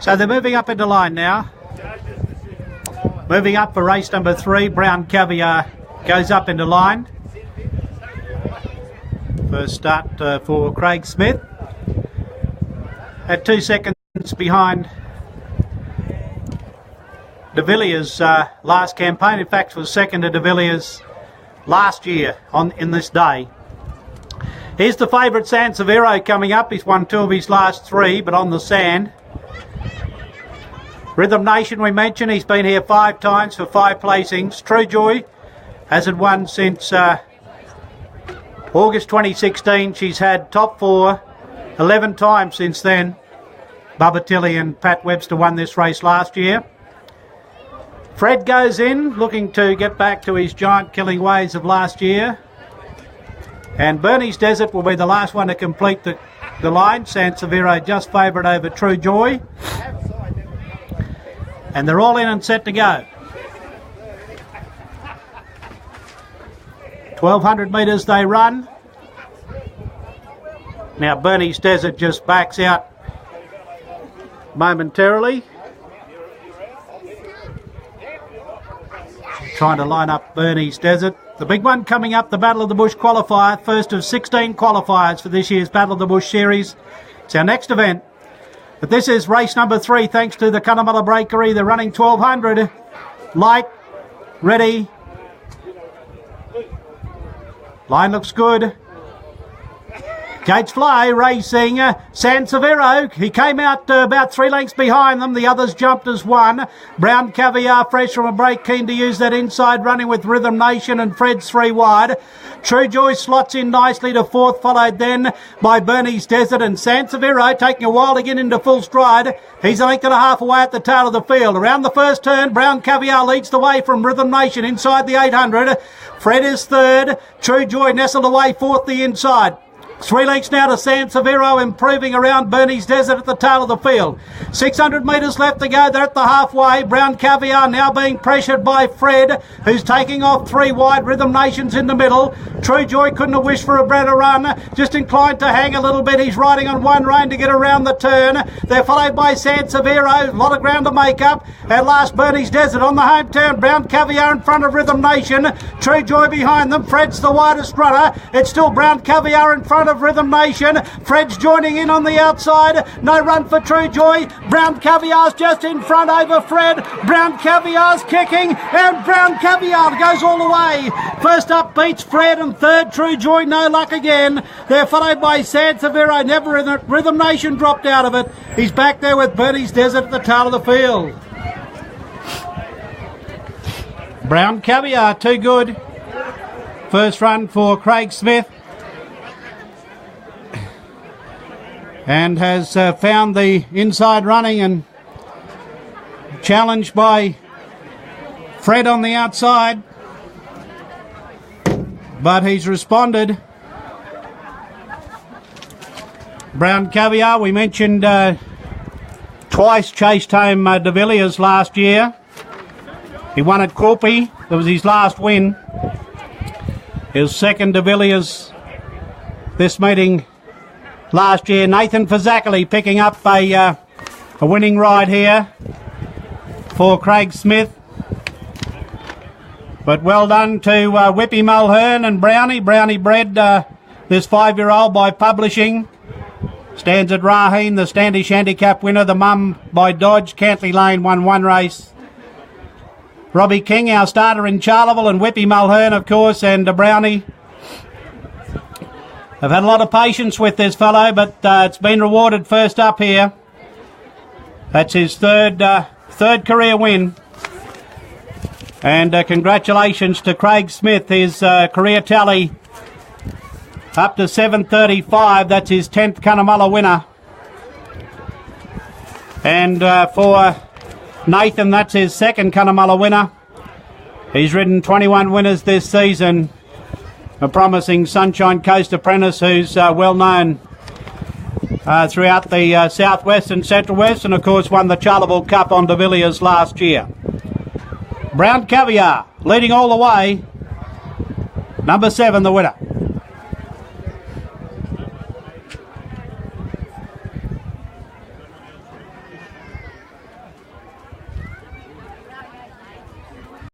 So they're moving up into line now. Moving up for race number 3, Brown Caviar goes up into line. First start for Craig Smith. At 2 seconds behind De Villiers' last campaign. In fact, was second to De Villiers last year in this day. Here's the favourite Sansevero coming up. He's won 2 of his last 3, but on the sand. Rhythm Nation, we mentioned, he's been here 5 times for 5 placings. True Joy hasn't won since August 2016. She's had top 4 11 times since then. Bubba Tilley and Pat Webster won this race last year. Fred goes in, looking to get back to his giant killing ways of last year. And Bernie's Desert will be the last one to complete the line. Sansevero just favourite over True Joy. And they're all in and set to go. 1,200 metres they run. Now Bernie's Desert just backs out momentarily. Trying to line up Bernie's Desert. The big one coming up, the Battle of the Bush qualifier. First of 16 qualifiers for this year's Battle of the Bush series. It's our next event. But this is race number 3, thanks to the Cunnamulla Breakery. They're running 1,200. Light, ready. Line looks good. Gates fly, racing. Sansevero, he came out about 3 lengths behind them. The others jumped as one. Brown Caviar, fresh from a break, keen to use that inside, running with Rhythm Nation and Fred's 3 wide. True Joy slots in nicely to 4th, followed then by Bernie's Desert, and Sansevero taking a while to get into full stride. He's a length and a half away at the tail of the field. Around the first turn, Brown Caviar leads the way from Rhythm Nation inside the 800. Fred is 3rd. True Joy nestled away 4th the inside. 3 lengths now to Sansevero, improving around Bernie's Desert at the tail of the field. 600 metres left to go. They're at the halfway. Brown Caviar now being pressured by Fred, who's taking off 3 wide. Rhythm Nation's in the middle. True Joy couldn't have wished for a better run. Just inclined to hang a little bit. He's riding on one rein to get around the turn. They're followed by Sansevero. A lot of ground to make up. At last, Bernie's Desert on the home turn. Brown Caviar in front of Rhythm Nation. True Joy behind them. Fred's the widest runner. It's still Brown Caviar in front of Rhythm Nation. Fred's joining in on the outside. No run for True Joy. Brown Caviar's just in front over Fred. Brown Caviar's kicking, and Brown Caviar goes all the way. First up beats Fred, and 3rd True Joy, no luck again. They're followed by Sansevero. Never in it. Rhythm Nation dropped out of it. He's back there with Bernie's Desert at the tail of the field. Brown Caviar, too good. First run for Craig Smith. And has found the inside running and challenged by Fred on the outside. But he's responded. Brown Caviar, we mentioned twice chased home De Villiers last year. He won at Quilpie. That was his last win. His second De Villiers this meeting last year. Nathan Fazackerley picking up a winning ride here for Craig Smith. But well done to Whippy Mulhern and Brownie. Brownie bred this 5-year-old by Publishing. Stands at Raheen, the Standish Handicap winner. The mum by Dodge. Cantley Lane won 1 race. Robbie King, our starter in Charleville, and Whippy Mulhern, of course, and Brownie. I've had a lot of patience with this fellow, but it's been rewarded first up here. That's his third career win. And congratulations to Craig Smith, his career tally up to 735. That's his 10th Cunnamulla winner. And for Nathan, that's his 2nd Cunnamulla winner. He's ridden 21 winners this season. A promising Sunshine Coast apprentice who's well known throughout the southwest and central west, and of course won the Charleville Cup on De Villiers last year. Brown Caviar leading all the way. Number 7, the winner.